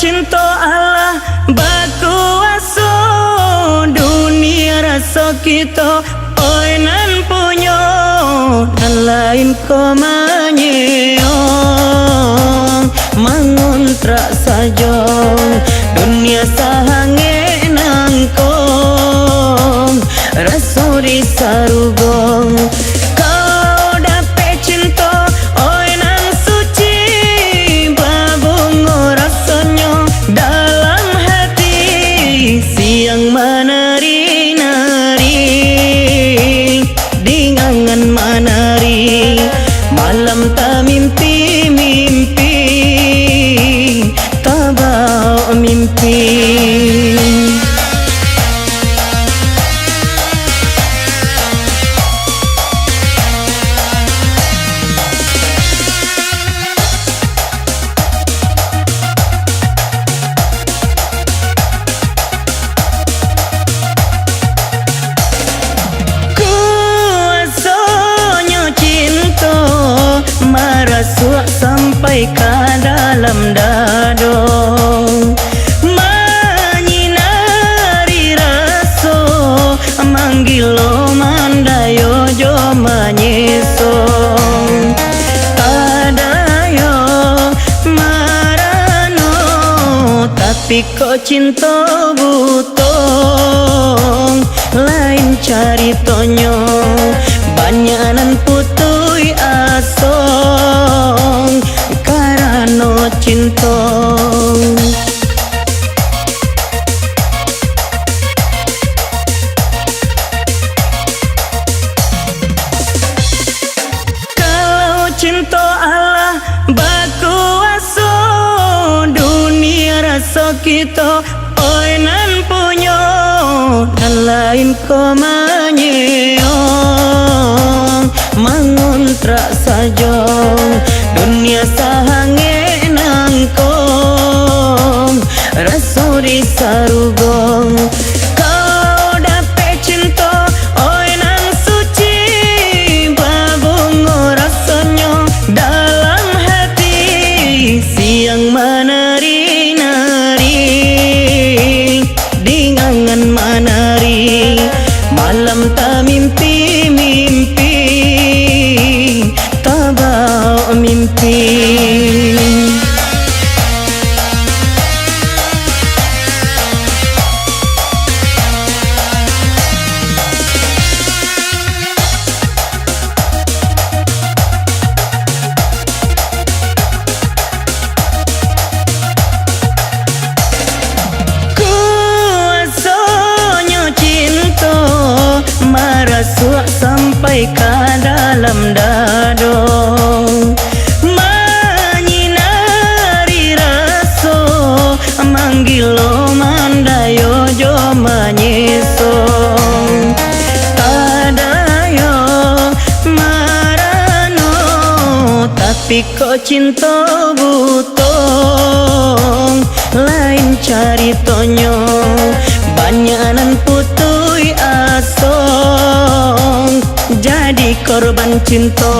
cinta Allah baku aso dunia rasa kita oi nan punyo dan lain ko manyeong mangontrak saja dunia sahange nangkong rasuri sarugong kau dapet cinta oi nan suci babungo rasanya dalam hati siang menari-nari dingangan menari malam tak mimpi-mimpi tak bau mimpi. Marasuk sampai ke dalam dadong menyinari raso manggilo mandayo jo manyesong tadayo marano tapi kok cinta butong lain cari tonyo banyakan putui asong karano cinta. Kalau cinta Allah baku aso dunia rasa kita oi nan punyo dan lain ko manyeong mangontrak saja dunia sahange nangkong rasuri sarugong kau dapet cinta oi nan suci babungo rasanya dalam hati siang menari-nari dingangan menari malam tak mimpi-mimpi tak bau mimpi. Marasuk sampai ke dalam dadong menyinari raso manggilo mandayo jo manyesong tadayo marano tapi kok cinta butong lain cari tonyo banyakan putui asong jadi korban cinta.